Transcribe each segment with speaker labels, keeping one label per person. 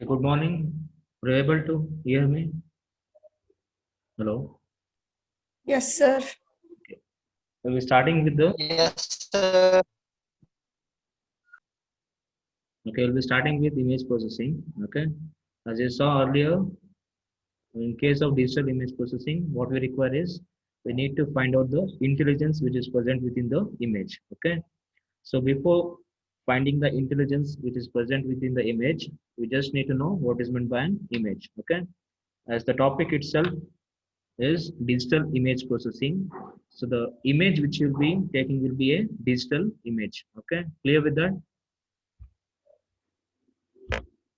Speaker 1: Good morning. Are you able to hear me? Hello.
Speaker 2: Yes, sir.
Speaker 1: Okay. So we're starting with the
Speaker 3: Yes, sir.
Speaker 1: okay. We'll be starting with image processing. Okay. As you saw earlier, in case of digital image processing, what we require is we need to find out the intelligence which is present within the image. Okay. So before finding the intelligence which is present within the image, we just need to know what is meant by an image. Okay. As the topic itself is digital image processing. So the image which you'll be taking will be a digital image. Okay, clear with that?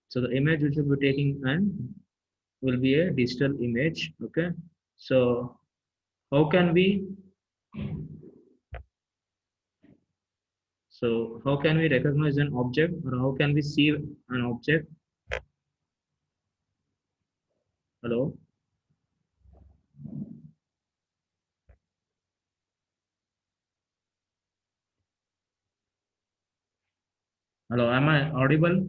Speaker 1: So the image which you'll be taking and will be a digital image. Okay, so how can we how can we recognize an object, or how can we see an object? Hello, hello, am I audible?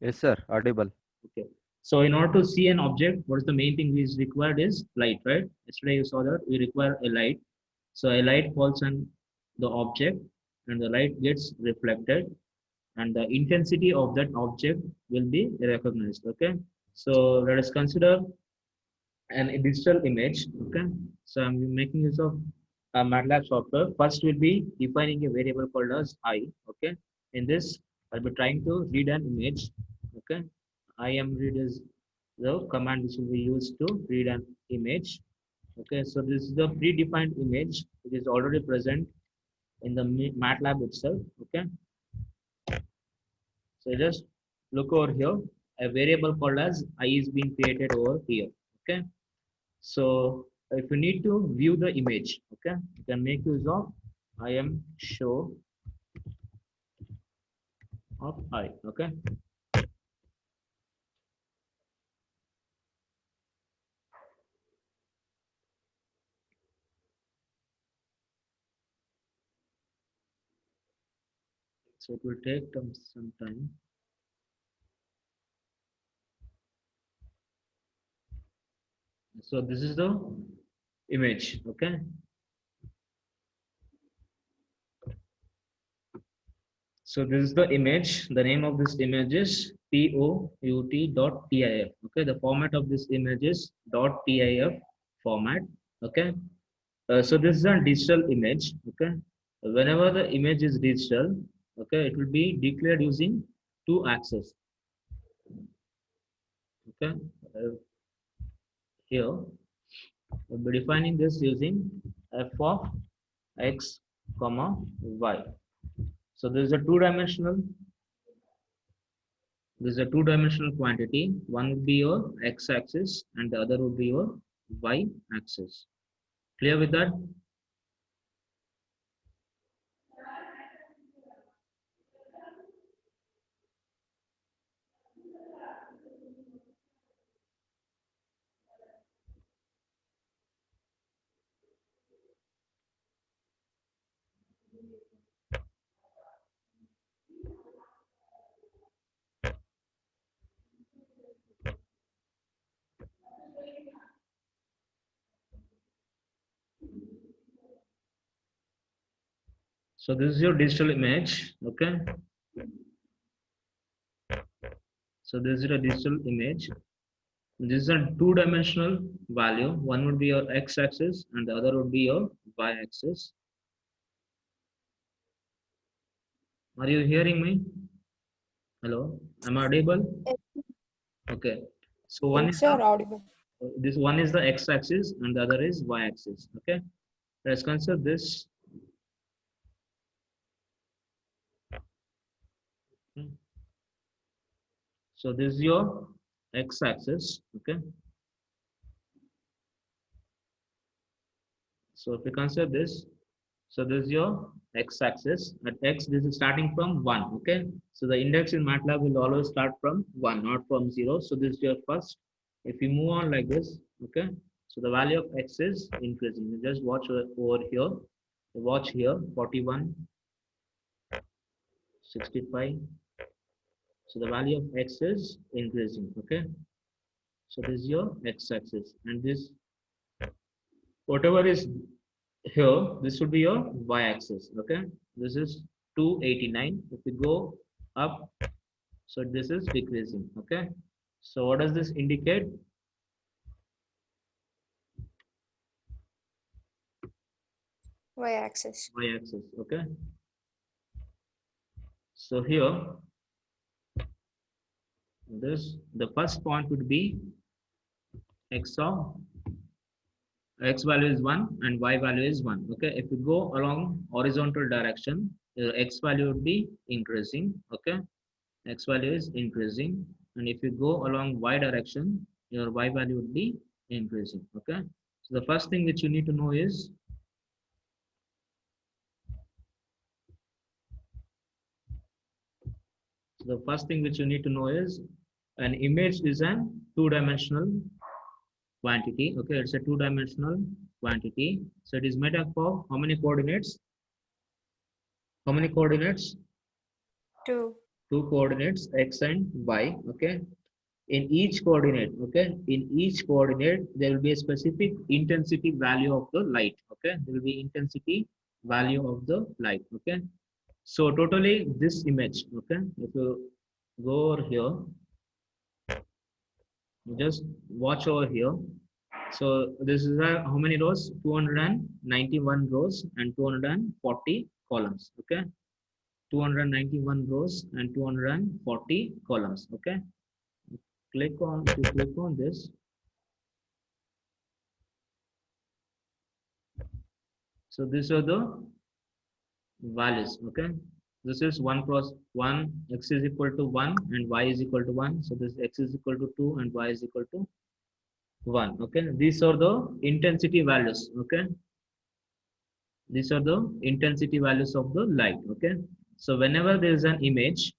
Speaker 4: Yes, sir. Audible.
Speaker 1: Okay. So in order to see an object, what is the main thing is required is light, right? Yesterday you saw that we require a light. So a light falls on the object and the light gets reflected and the intensity of that object will be recognized. Okay. So let us consider a digital image. Okay. So I'm making use of a MATLAB software. First will be defining a variable called as I. Okay. In this, I'll be trying to read an image. Okay. IMRead is the command which will be used to read an image. Okay, so this is the predefined image which is already present in the MATLAB itself. Okay, so just look over here. A variable called as I is being created over here. Okay, so if you need to view the image, okay, you can make use of IM show of I. Okay, so it will take some time. So this is the image. Okay, so this is the image. The name of this image is POUT.TIF. Okay, the format of this image is .TIF format. Okay, so this is a digital image. Okay, whenever the image is digital, okay, it will be declared using two axes. Okay, here we'll be defining this using f of x comma y. So this is a two-dimensional quantity. One would be your x-axis and the other would be your y-axis. Clear with that? So this is your digital image. Okay. So this is a digital image. This is a two-dimensional value. One would be your x-axis and the other would be your y-axis. Are you hearing me? Hello, am I audible? Okay. So one
Speaker 2: Yes,
Speaker 1: is
Speaker 2: sir. Audible.
Speaker 1: this one is the x-axis and the other is y-axis. Okay. Let's consider this. So this is your x-axis. Okay. So if we consider this, so this is your x-axis. At x, this is starting from 1. Okay. So the index in MATLAB will always start from 1, not from 0. So this is your first. If you move on like this, okay. So the value of x is increasing. You just watch over here. Watch here, 41, 65, So the value of x is increasing. Okay. So this is your x-axis, and this whatever is here, this would be your y-axis. Okay. This is 289. If we go up, so this is decreasing. Okay. So what does this indicate?
Speaker 2: Y-axis.
Speaker 1: Y-axis. Okay. So here, the first point would be x value is 1 and y value is 1. Okay. If we go along horizontal direction, the x value would be increasing. Okay. X value is increasing, and if you go along y direction, your y value would be increasing. Okay. So the first thing which you need to know is an image is an two-dimensional quantity. Okay, it's a two-dimensional quantity. So it is made up of how many coordinates? How many coordinates?
Speaker 2: 2.
Speaker 1: Two coordinates, x and y. Okay. In each coordinate, there will be a specific intensity value of the light. Okay, there will be intensity value of the light. Okay, so totally this image. Okay, if you go over here, just watch over here. So this is how many rows? 291 rows and 240 columns. Okay, 291 rows and 240 columns. Okay, if you click on this, so these are the values. Okay, this is 1 cross 1, x is equal to 1 and y is equal to 1. So this x is equal to 2 and y is equal to 1. Okay, these are the intensity values. Okay, these are the intensity values of the light. Okay, so whenever there is an image,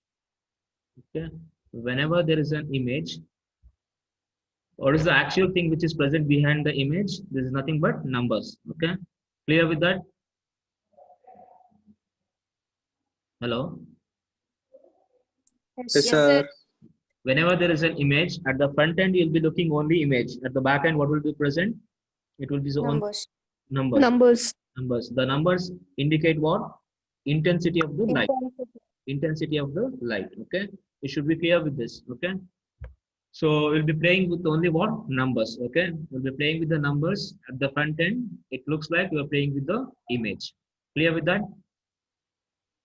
Speaker 1: okay, whenever there is an image, what is the actual thing which is present behind the image? This is nothing but numbers. Okay, clear with that? Hello.
Speaker 3: Yes, sir.
Speaker 1: Whenever there is an image, at the front end you'll be looking only image. At the back end, what will be present? It will be the only
Speaker 2: Numbers.
Speaker 1: numbers. The numbers indicate what? Intensity of the light. Intensity of the light. Okay, you should be clear with this. Okay, so we'll be playing with only what? Numbers. Okay, we'll be playing with the numbers at the front end. It looks like we are playing with the image. Clear with that?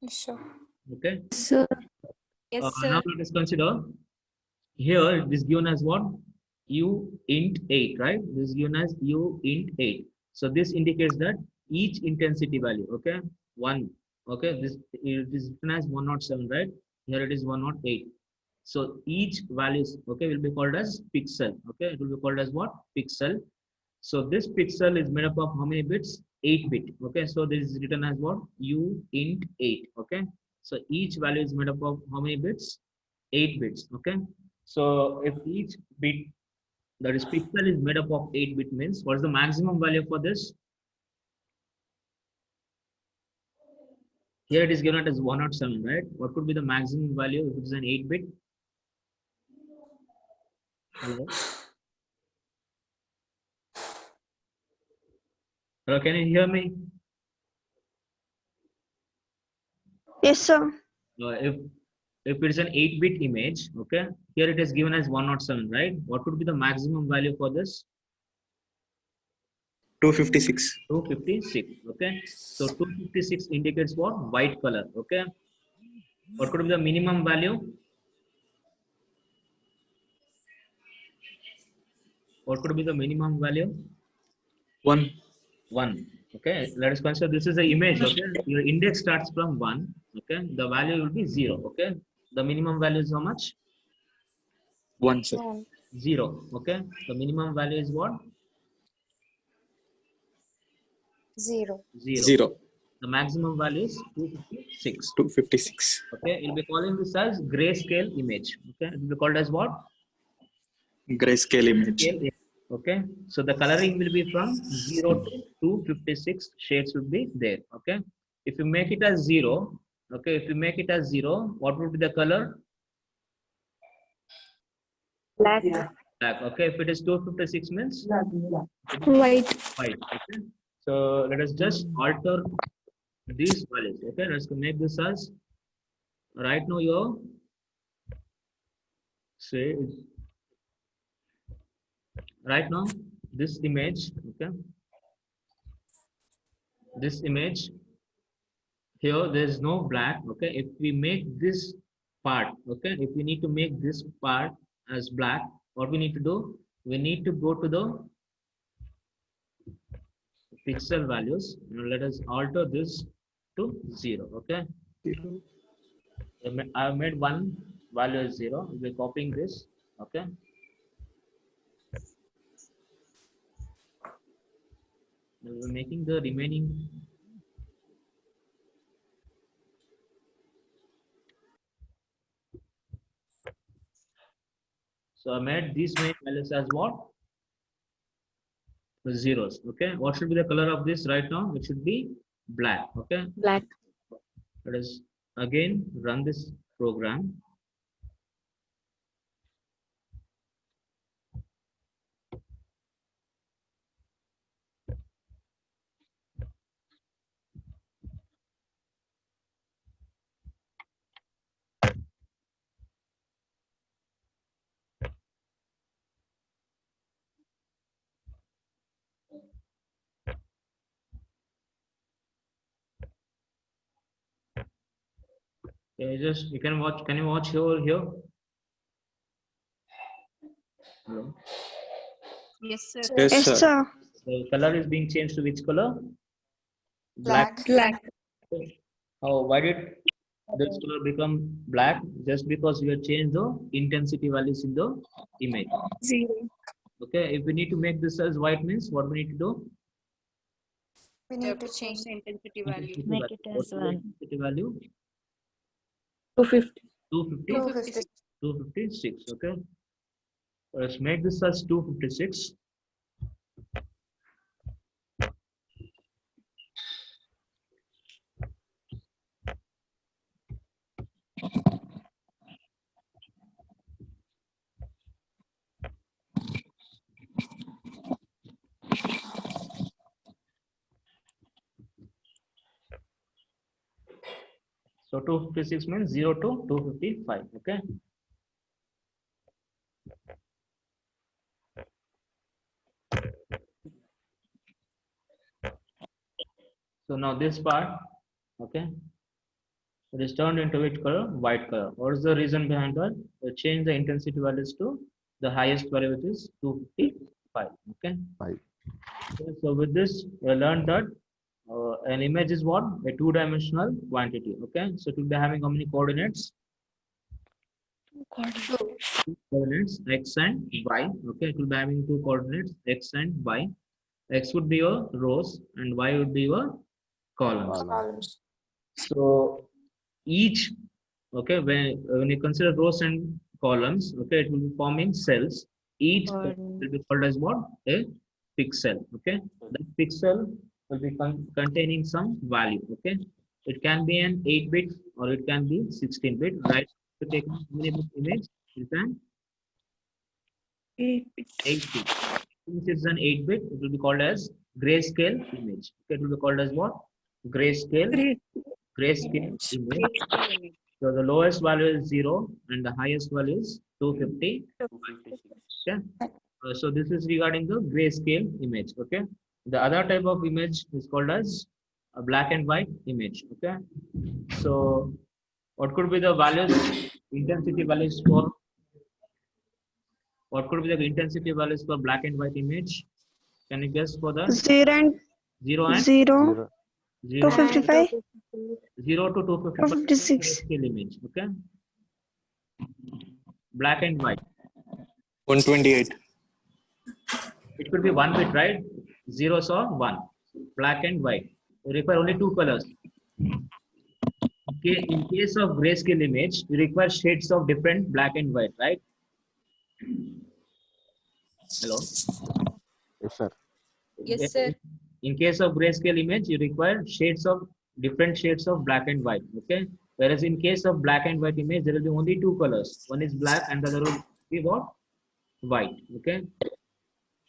Speaker 2: Yes, sir.
Speaker 1: Okay.
Speaker 2: Sir.
Speaker 1: Now let us consider here it is given as what? U int 8, right? This is given as U int 8. So this indicates that each intensity value, okay, 1, okay, this it is written as 107, right? Here it is 108. So each values, okay, will be called as pixel. Okay, it will be called as what? Pixel. So this pixel is made up of how many bits? 8 bit. Okay, so this is written as what? U int 8. Okay, so each value is made up of how many bits? 8 bits. Okay, so if each bit, that is pixel, is made up of 8 bit, means what is the maximum value for this? Here it is given as 107, right? What could be the maximum value if it is an 8 bit? Hello? Hello, can you hear me?
Speaker 3: Yes, sir.
Speaker 1: If it is an 8-bit image, okay, here it is given as 107, right? What would be the maximum value for this?
Speaker 5: 256.
Speaker 1: 256. Okay, so 256 indicates what? White color. Okay, what could be the minimum value? What could be the minimum value?
Speaker 5: 1.
Speaker 1: 1. Okay, let us consider this is an image. Okay, your index starts from 1. Okay, the value will be 0. Okay, the minimum value is how much?
Speaker 5: 1, sir.
Speaker 1: 0. Okay, the minimum value is what?
Speaker 2: 0.
Speaker 5: 0.
Speaker 1: The maximum value is 256.
Speaker 5: 256.
Speaker 1: Okay, we'll be calling this as grayscale image. Okay, it will be called as what?
Speaker 5: Grayscale image.
Speaker 1: Scale image. Okay, so the coloring will be from 0 to 256 shades will be there. Okay, if you make it as 0, okay, if you make it as 0, what would be the color?
Speaker 3: Black.
Speaker 1: Black. Okay, if it is 256 means
Speaker 3: White.
Speaker 1: white. Okay, so let us just alter these values. Okay, let's make this as right now your say right now this image. Okay, this image here there is no black. Okay, if we make this part, okay, if we need to make this part as black, what we need to do, we need to go to the pixel values. Now let us alter this to 0. Okay, I have made one value as 0. We're copying this. Okay, now we're making the remaining. So I made these main values as what? The zeros. Okay, what should be the color of this right now? It should be black. Okay,
Speaker 3: Black.
Speaker 1: let us again run this program. You can watch. Can you watch here? Hello.
Speaker 2: Yes, sir.
Speaker 5: Yes,
Speaker 3: Yes,
Speaker 5: sir.
Speaker 3: sir.
Speaker 1: The color is being changed to which color?
Speaker 2: Black.
Speaker 3: Black.
Speaker 1: Oh, why did this color become black? Just because we have changed the intensity values in the image.
Speaker 3: 0.
Speaker 1: Okay, if we need to make this as white means what we need to do?
Speaker 2: We need to change the intensity value.
Speaker 1: Intensity
Speaker 3: Make
Speaker 1: value.
Speaker 3: it
Speaker 1: What's
Speaker 3: as
Speaker 1: the
Speaker 3: 1.
Speaker 1: intensity value?
Speaker 3: 250.
Speaker 1: 250,
Speaker 2: 250.
Speaker 1: 256. Okay, let's make this as 256. So 256 means 0 to 255. Okay. So now this part, okay, it is turned into which color? White color. What is the reason behind that? We change the intensity values to the highest value, which is 255. Okay.
Speaker 4: 5.
Speaker 1: Okay, so with this, we learned that an image is what? A two-dimensional quantity. Okay. So it will be having how many coordinates? Coordinates x and y. Okay. It will be having two coordinates x and y. X would be your rows and y would be your columns.
Speaker 2: Columns.
Speaker 1: So each, okay, when you consider rows and columns, okay, it will be forming cells. Each cell will be called as what? A pixel. Okay, that pixel will be containing some value. Okay, it can be an 8-bit or it can be 16-bit. Right? To take how many bit image, you can 8-bit. Since it's an 8-bit, it will be called as grayscale image. Okay, it will be called as what? Grayscale image. So the lowest value is 0 and the highest value is 250. Okay. So this is regarding the grayscale image. Okay. The other type of image is called as a black and white image. Okay. So what could be the values, intensity values for, what could be the intensity values for black and white image? Can you guess for the
Speaker 3: 0 and
Speaker 1: 0 and
Speaker 3: 0.
Speaker 1: 0,
Speaker 3: 255.
Speaker 1: 0 to 255
Speaker 3: 256.
Speaker 1: grayscale image. Okay. Black and white.
Speaker 5: 128.
Speaker 1: It could be 1-bit, right? Zeros or 1. Black and white. You require only 2 colors. Okay. In case of grayscale image, you require shades of different black and white, right? Hello.
Speaker 4: Yes, sir.
Speaker 2: Yes, sir.
Speaker 1: In case of grayscale image, you require different shades of black and white. Okay. Whereas in case of black and white image, there will be only 2 colors. One is black and the other will be what? white. Okay.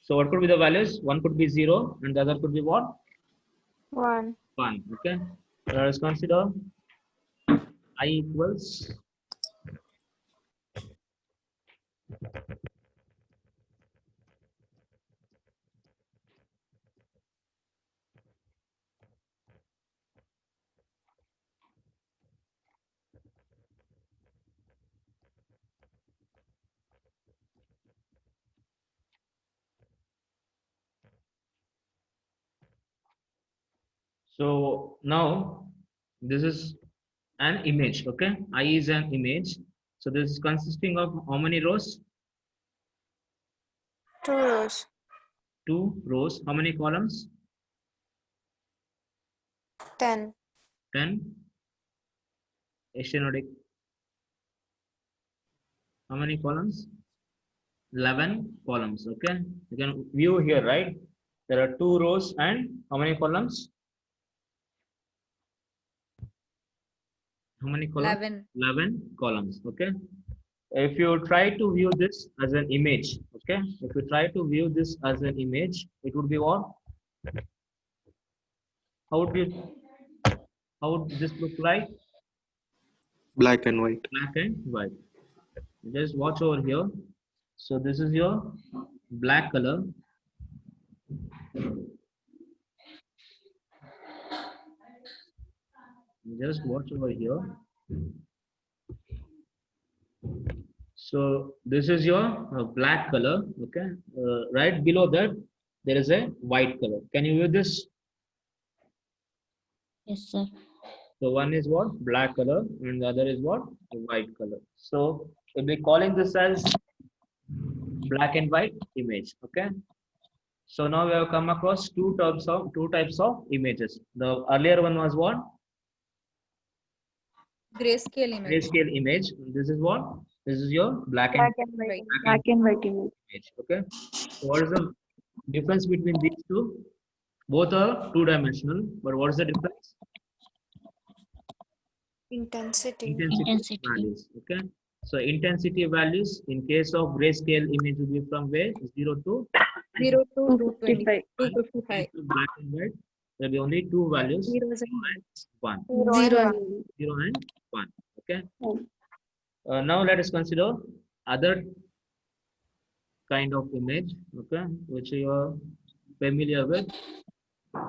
Speaker 1: So what could be the values? One could be 0 and the other could be what?
Speaker 2: 1.
Speaker 1: 1. Okay. Let us consider I equals so now this is an image. Okay. I is an image. So this is consisting of how many rows?
Speaker 2: 2 rows.
Speaker 1: 2 rows. How many columns?
Speaker 2: 10.
Speaker 1: 10. Stenotic. How many columns? 11 columns. Okay. You can view here, right? There are 2 rows and how many columns? How many columns?
Speaker 2: 11.
Speaker 1: 11 columns. Okay. If you try to view this as an image, okay, if you try to view this as an image, it would be what? How would you, how would this look like?
Speaker 5: Black and white.
Speaker 1: Black and white. Just watch over here. So this is your black color. Just watch over here. So this is your black color. Okay. Right below that, there is a white color. Can you view this?
Speaker 3: Yes, sir.
Speaker 1: So one is what? Black color and the other is what? White color. So we'll be calling this as black and white image. Okay. So now we have come across two types of images. The earlier one was what?
Speaker 2: Grayscale image.
Speaker 1: Grayscale image. This is what? This is your black and
Speaker 2: White.
Speaker 3: Black and white image.
Speaker 1: image. Okay. So what is the difference between these two? Both are two-dimensional, but what is the difference?
Speaker 2: Intensity.
Speaker 3: Intensity.
Speaker 1: values. Okay. So intensity values in case of grayscale image will be from where? 0 to
Speaker 2: 0 to
Speaker 3: 255.
Speaker 2: 255.
Speaker 1: to black and white. There will be only two values,
Speaker 2: 0s and
Speaker 1: 1.
Speaker 3: 0
Speaker 1: 0 and 1. Okay.
Speaker 3: Oh.
Speaker 1: Now let us consider other kind of image, okay, which you are familiar with,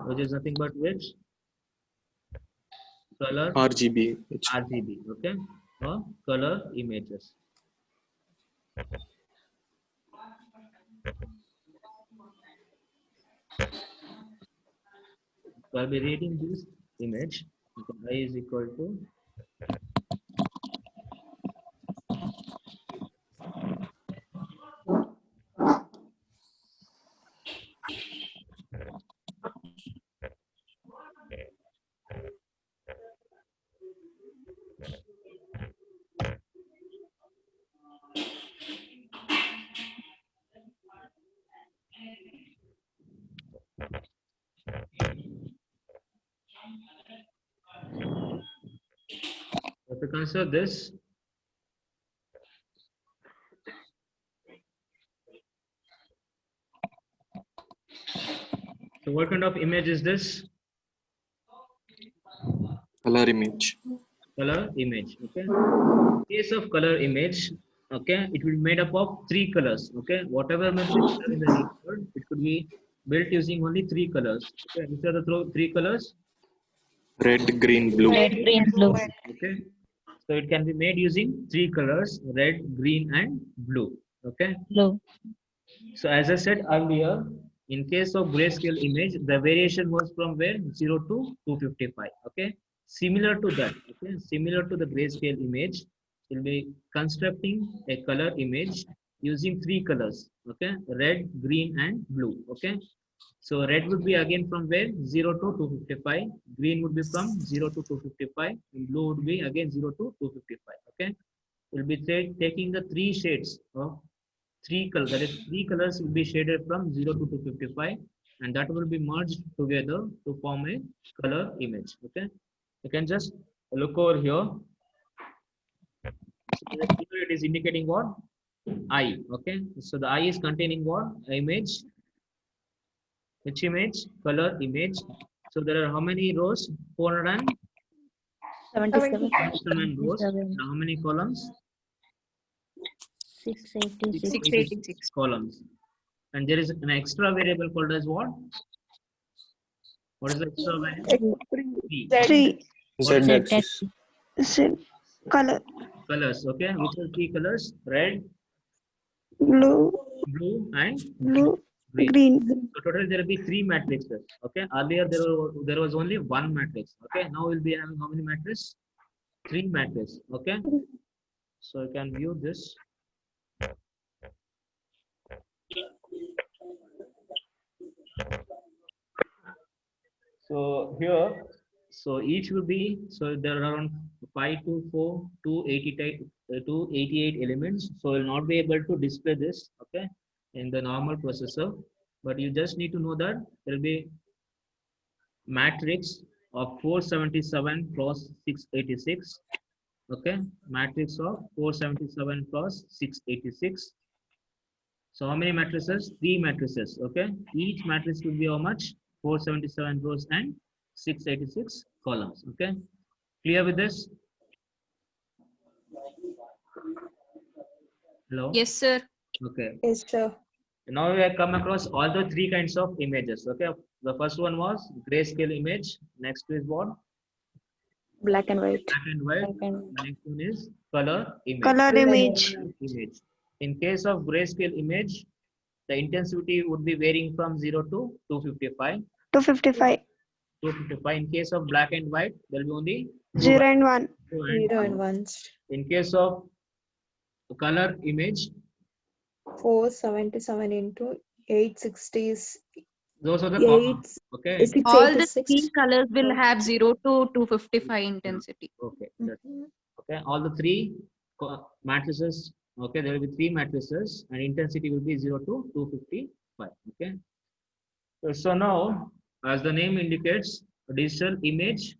Speaker 1: which is nothing but which color
Speaker 5: RGB.
Speaker 1: RGB, okay, or color images. So I'll be reading this image. I is equal to if you consider this, so what kind of image is this?
Speaker 5: Color image.
Speaker 1: Color image, okay. In case of color image, okay, it will be made up of 3 colors, okay. Whatever may be the color in the network, it could be built using only 3 colors. Okay, which are the 3 colors?
Speaker 5: Red, green, blue.
Speaker 3: Red, green, blue.
Speaker 1: Okay, so it can be made using 3 colors: red, green, and blue. Okay.
Speaker 3: Blue.
Speaker 1: So as I said earlier, in case of grayscale image, the variation was from where? 0 to 255. Okay. Similar to that, okay, similar to the grayscale image, we'll be constructing a color image using 3 colors. Okay, red, green, and blue. Okay. So red would be again from where? 0 to 255. Green would be from 0 to 255. And blue would be again 0 to 255. Okay. We'll be taking the 3 shades of 3 colors. That is 3 colors will be shaded from 0 to 255. And that will be merged together to form a color image. Okay. You can just look over here. So it is indicating what? eye. Okay, so the eye is containing what? Image. Which image? Color image. So there are how many rows?
Speaker 3: 77.
Speaker 1: 477 rows. And how many columns?
Speaker 3: 686.
Speaker 2: 686.
Speaker 1: Columns. And there is an extra variable called as what? What is the extra variable? Three.
Speaker 3: Three.
Speaker 5: Z axis.
Speaker 3: Color.
Speaker 1: Colors. Okay, which are three colors? Red,
Speaker 3: Blue.
Speaker 1: blue, and
Speaker 3: Blue.
Speaker 1: green.
Speaker 3: Green.
Speaker 1: So total there will be three matrices. Okay, earlier there was only one matrix. Okay, now we'll be having how many matrices? Three matrices. Okay, so you can view this. So here, so each will be, so there are around 524, 288 elements. So you'll not be able to display this, okay, in the normal processor. But you just need to know that there will be matrix of 477 cross 686. Okay, matrix of 477 cross 686. So how many matrices? Three matrices. Okay, each matrix will be how much? 477 rows and 686 columns. Okay, clear with this? Hello.
Speaker 2: Yes, sir.
Speaker 1: Okay.
Speaker 3: Yes, sir.
Speaker 1: Now we have come across all the three kinds of images. Okay, the first one was grayscale image. Next is what?
Speaker 3: Black and white.
Speaker 1: Black and white. The next one is color image.
Speaker 3: Color image.
Speaker 1: Image. In case of grayscale image, the intensity would be varying from 0 to 255.
Speaker 3: 255.
Speaker 1: 255. In case of black and white, there will be only
Speaker 3: 0 and 1.
Speaker 1: 2 and 1. In case of color image,
Speaker 6: 477 into 860 is
Speaker 1: those are the common. Okay.
Speaker 2: All the three colors will have 0 to 255 intensity.
Speaker 1: Okay. Okay. All the three matrices. Okay. There will be three matrices, and intensity will be 0 to 255. Okay. So now, as the name indicates, digital image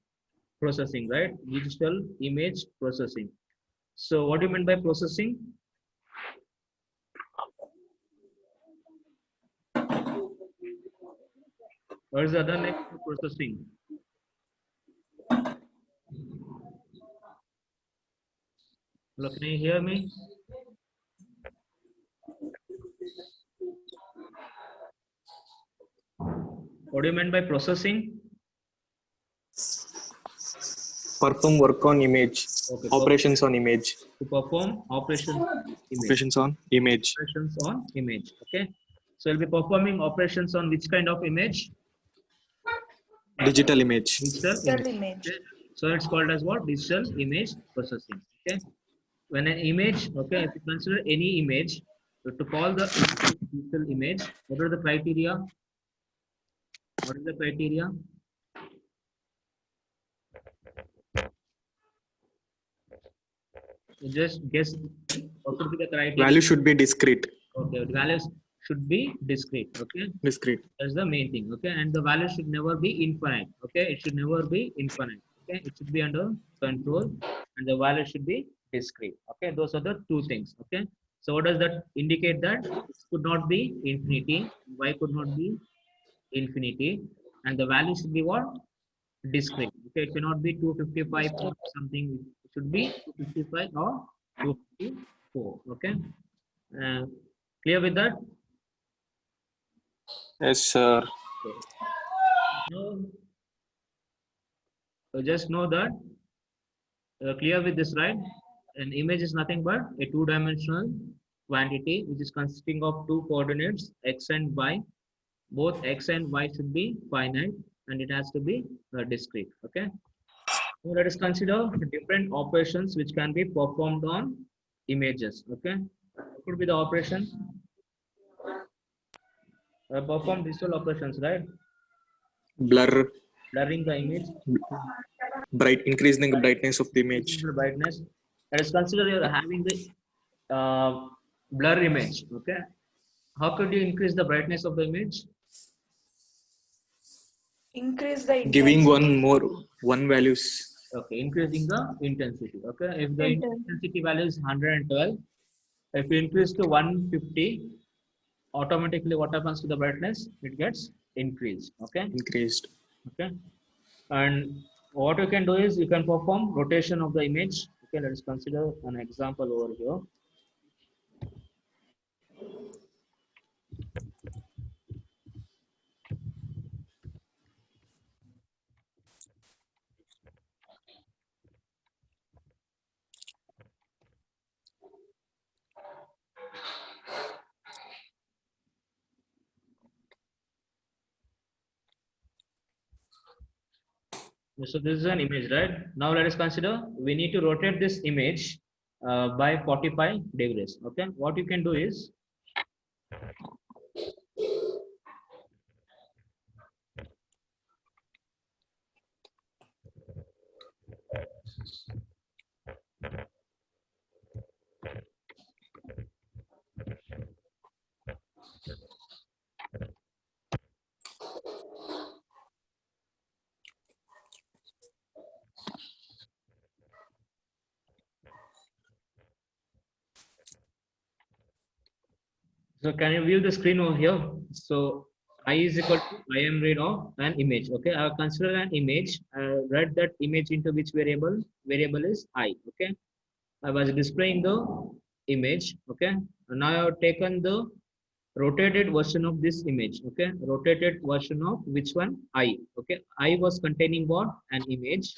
Speaker 1: processing, right? Digital image processing. So what do you mean by processing? What is the other name for processing? Hello, can you hear me? What do you mean by processing?
Speaker 5: Perform work on image.
Speaker 1: Okay,
Speaker 5: Operations on image.
Speaker 1: to perform operations on image.
Speaker 5: Operations on image.
Speaker 1: Okay. So you'll be performing operations on which kind of image?
Speaker 5: Digital image.
Speaker 1: Digital image. Okay. So it's called as what? Digital image processing. Okay. When an image, okay, if you consider any image, to call the digital image, what are the criteria? What is the criteria? You just guess what would be the criteria.
Speaker 5: Value should be discrete.
Speaker 1: Okay, the values should be discrete. Okay,
Speaker 5: Discrete.
Speaker 1: that's the main thing. Okay, and the value should never be infinite. Okay, it should never be infinite. Okay, it should be under control, and the value should be discrete. Okay, those are the two things. Okay, so what does that indicate? That it could not be infinity, y could not be infinity, and the value should be what? Discrete. Okay, it cannot be 255 or something. It should be 255 or 254. Okay, clear with that?
Speaker 5: Yes, sir.
Speaker 1: Now, so just know that clear with this, right? An image is nothing but a two-dimensional quantity which is consisting of two coordinates x and y. Both x and y should be finite, and it has to be discrete. Okay. So let us consider different operations which can be performed on images. Okay. What could be the operation? Perform digital operations, right?
Speaker 5: Blur.
Speaker 1: Blurring the image.
Speaker 5: Increasing the brightness of the image.
Speaker 1: The brightness. Let us consider you are having the blur image. Okay. How could you increase the brightness of the image?
Speaker 6: increase the
Speaker 5: Giving
Speaker 6: intensity.
Speaker 5: one values.
Speaker 1: Okay, increasing the intensity. Okay, if the intensity value is 112, If you increase to 150, automatically what happens to the brightness? It gets increased. Okay.
Speaker 5: Increased.
Speaker 1: Okay. And what you can do is you can perform rotation of the image. Okay, let us consider an example over here. So this is an image, right? Now let us consider we need to rotate this image by 45 degrees. Okay, what you can do is so can you view the screen over here? So I is equal to I am read of an image. Okay, I have considered an image. Read that image into which variable? Variable is I. Okay, I was displaying the image. Okay, now I have taken the rotated version of this image. Okay, rotated version of which one? I. Okay, I was containing what? An image.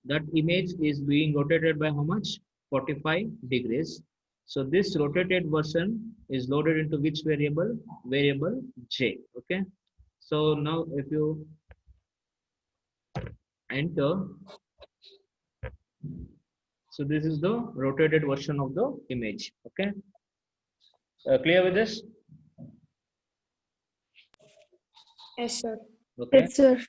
Speaker 1: That image is being rotated by how much? 45 degrees. So this rotated version is loaded into which variable? Variable J. Okay, so now if you enter, so this is the rotated version of the image. Okay, clear with this?
Speaker 6: Yes, sir.
Speaker 1: Okay.
Speaker 3: Yes, sir.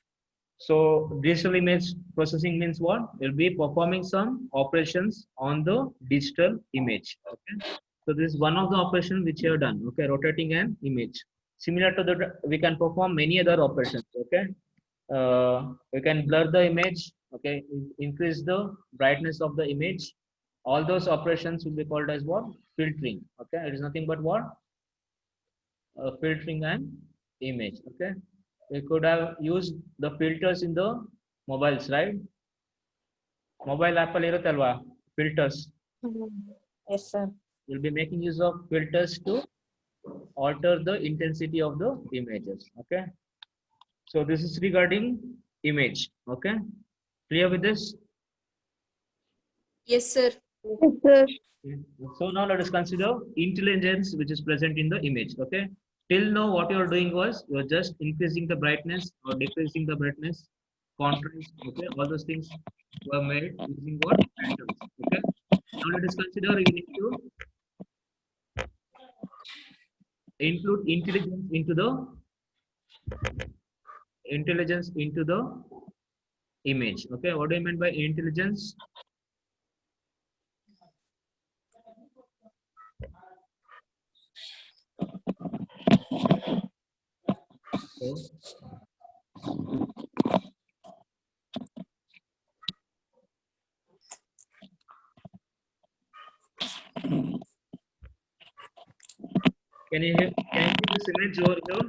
Speaker 1: So digital image processing means what? You'll be performing some operations on the digital image. Okay. So this is one of the operations which you have done. Okay, rotating an image. Similar to the, we can perform many other operations. Okay. We can blur the image. Okay, increase the brightness of the image. All those operations will be called as what? Filtering. Okay, it is nothing but what? Filtering an image. Okay, we could have used the filters in the mobiles, right? Mobile app alwa filters.
Speaker 3: Yes, sir.
Speaker 1: We'll be making use of filters to alter the intensity of the images. Okay, so this is regarding image. Okay, clear with this?
Speaker 2: Yes, sir.
Speaker 3: Yes, sir.
Speaker 1: So now let us consider intelligence which is present in the image. Okay, till now what you are doing was you are just increasing the brightness or decreasing the brightness, contrast. Okay, all those things were made using what? Filters. Okay, now let us consider you need to include intelligence into the image. Okay, what do you mean by intelligence? So, can you see this image over here?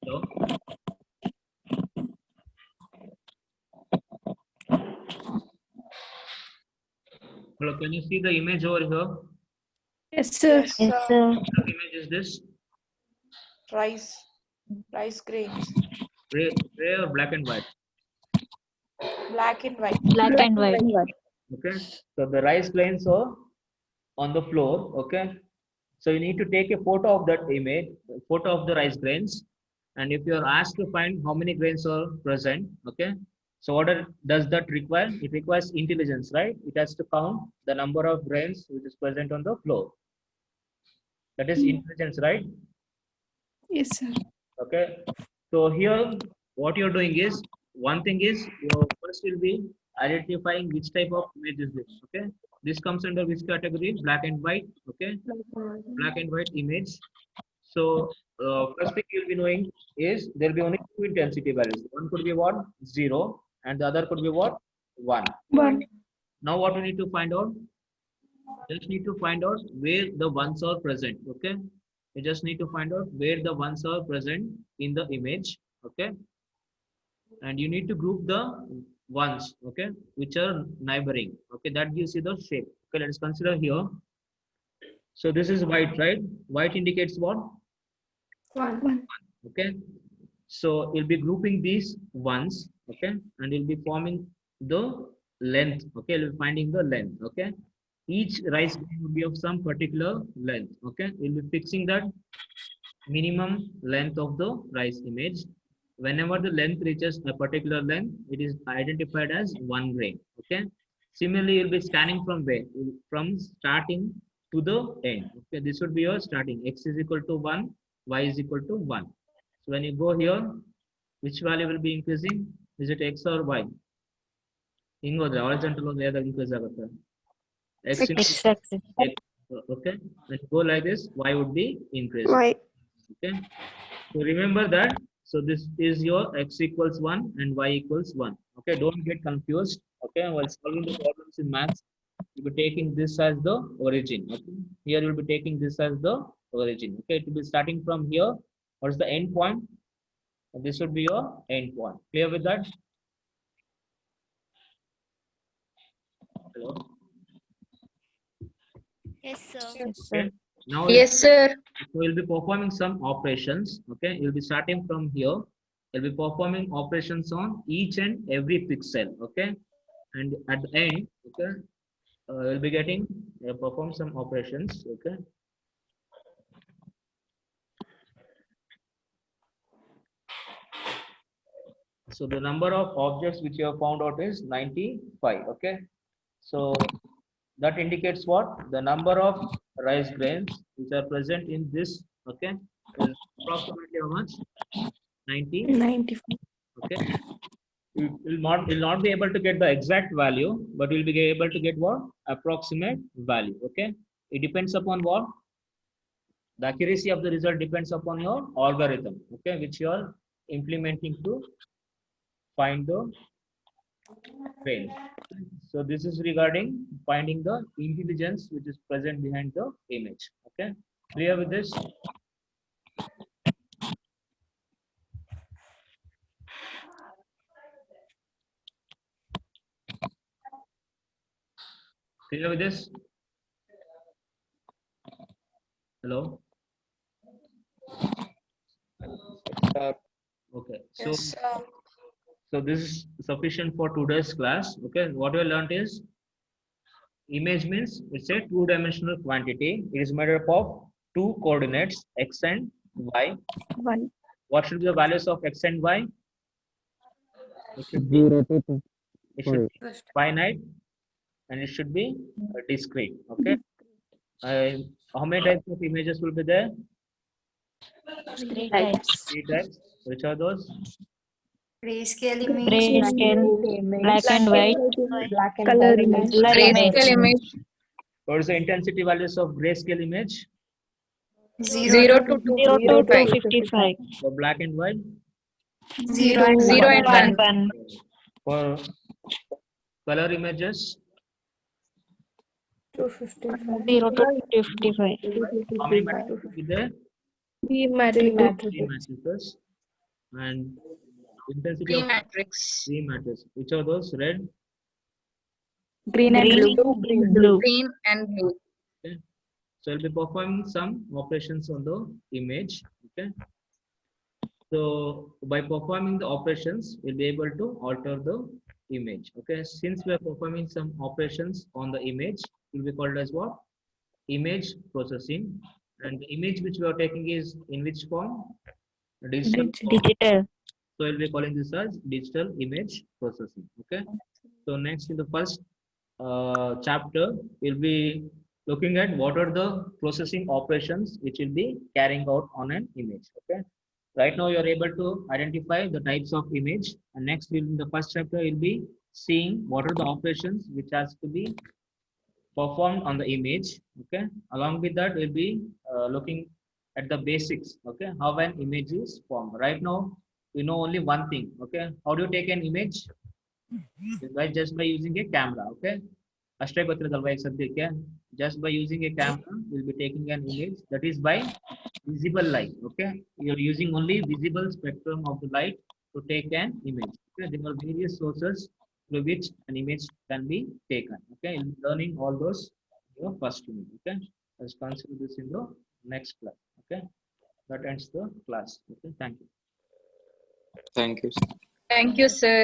Speaker 1: Hello? Hello, can you see the image over here?
Speaker 3: Yes, sir.
Speaker 6: Yes, sir.
Speaker 1: What kind of image is this?
Speaker 6: Rice grains.
Speaker 1: Gray or black and white?
Speaker 6: Black and white.
Speaker 2: Black and white.
Speaker 1: Okay, so the rice grains are on the floor. Okay, so you need to take a photo of that image, photo of the rice grains, and if you are asked to find how many grains are present, okay, so does that require? It requires intelligence, right? It has to count the number of grains which is present on the floor. That is intelligence, right?
Speaker 3: Yes, sir.
Speaker 1: Okay, so here what you're doing is, one thing is you first will be identifying which type of image is this. Okay, this comes under which category? Black and white. Okay, black and white image. So first thing you'll be knowing is there will be only two intensity values. One could be what? 0, and the other could be what? 1.
Speaker 3: One.
Speaker 1: Now what we need to find out? Just need to find out where the ones are present. Okay, you just need to find out where the ones are present in the image. Okay, and you need to group the ones. Okay, which are neighboring. Okay, that gives you the shape. Okay, let's consider here. So this is white, right? White indicates what?
Speaker 3: One.
Speaker 1: Okay, so you'll be grouping these ones. Okay, and you'll be forming the length. Okay, you'll be finding the length. Okay, each rice grain will be of some particular length. Okay, you'll be fixing that minimum length of the rice image. Whenever the length reaches a particular length, it is identified as one grain. Okay, similarly, you'll be scanning from where? From starting to the end. Okay, this would be your starting. X is equal to 1, y is equal to 1. So when you go here, which value will be increasing? Is it x or y? Ingo, the horizontal on the other increase agutte. X into
Speaker 3: Exactly.
Speaker 1: x. Okay, when you go like this, y would be increasing.
Speaker 3: Why?
Speaker 1: Okay, so remember that. So this is your x equals 1 and y equals 1. Okay, don't get confused. Okay, while solving the problems in maths, you'll be taking this as the origin. Okay, here you'll be taking this as the origin. Okay, it will be starting from here. What's the end point? This would be your end point. Clear with that? Hello?
Speaker 7: Yes, sir.
Speaker 1: Okay. Now
Speaker 2: Yes, sir.
Speaker 1: we'll be performing some operations. Okay, you'll be starting from here. You'll be performing operations on each and every pixel. Okay, and at the end, okay, you'll be getting perform some operations. Okay. So the number of objects which you have found out is 95. Okay. So that indicates what? The number of rice grains which are present in this. Okay. Is approximately how much? 90.
Speaker 3: 95.
Speaker 1: Okay. You will not be able to get the exact value, but you'll be able to get what? Approximate value. Okay. It depends upon what? The accuracy of the result depends upon your algorithm. Okay, which you are implementing to find the grain. So this is regarding finding the intelligence which is present behind the image. Okay, clear with this? Clear with this? Hello? Okay, so
Speaker 6: Yes, sir.
Speaker 1: so this is sufficient for today's class. Okay, what we learned is image means it's a two-dimensional quantity. It is made up of two coordinates, x and y.
Speaker 3: One.
Speaker 1: What should be the values of x and y? It should be,
Speaker 4: 0 to 2.
Speaker 1: it should be finite and it should be discrete. Okay. How many types of images will be there?
Speaker 7: Three types.
Speaker 1: 3 types. Which are those?
Speaker 7: Grayscale image,
Speaker 3: Grayscale,
Speaker 7: black and white,
Speaker 3: color image.
Speaker 2: Grayscale image.
Speaker 1: What is the intensity values of grayscale image?
Speaker 2: 0 to 255.
Speaker 7: 255,
Speaker 1: For black and white?
Speaker 7: 0 and
Speaker 2: 0 and
Speaker 7: 1.
Speaker 1: For color images?
Speaker 7: 0 to 255.
Speaker 1: How many matrices will be there?
Speaker 3: Three matrices.
Speaker 1: 3 matrices. And intensity
Speaker 2: P
Speaker 1: of
Speaker 2: matrix.
Speaker 1: 3 matrices. Which are those? Red?
Speaker 3: Green and
Speaker 7: Green,
Speaker 3: blue.
Speaker 7: blue.
Speaker 2: Green and blue.
Speaker 1: Okay. So I'll be performing some operations on the image. Okay. So by performing the operations, we'll be able to alter the image. Okay. Since we are performing some operations on the image, it will be called as what? Image processing. And the image which we are taking is in which form? Digital form.
Speaker 7: Digital.
Speaker 1: So we'll be calling this as digital image processing. Okay. So next in the first chapter, we'll be looking at what are the processing operations which will be carrying out on an image. Okay. Right now you are able to identify the types of image, and next in the first chapter we'll be seeing what are the operations which has to be performed on the image. Okay. Along with that, we'll be looking at the basics. Okay. How an image is formed. Right now, we know only one thing. Okay. How do you take an image? By just by using a camera. Okay. ಅಷ್ಟೇ ಗೊತ್ತಿರೋದಲ್ವಾ ಈಗ ಸದ್ಯಕ್ಕೆ. Just by using a camera, we'll be taking an image that is by visible light. Okay, you're using only visible spectrum of the light to take an image. Okay, there are various sources through which an image can be taken. Okay, you'll be learning all those in your first unit. Okay, let's consider this in the next class. Okay, that ends the class. Okay, thank you.
Speaker 5: Thank you.
Speaker 2: Thank you, sir.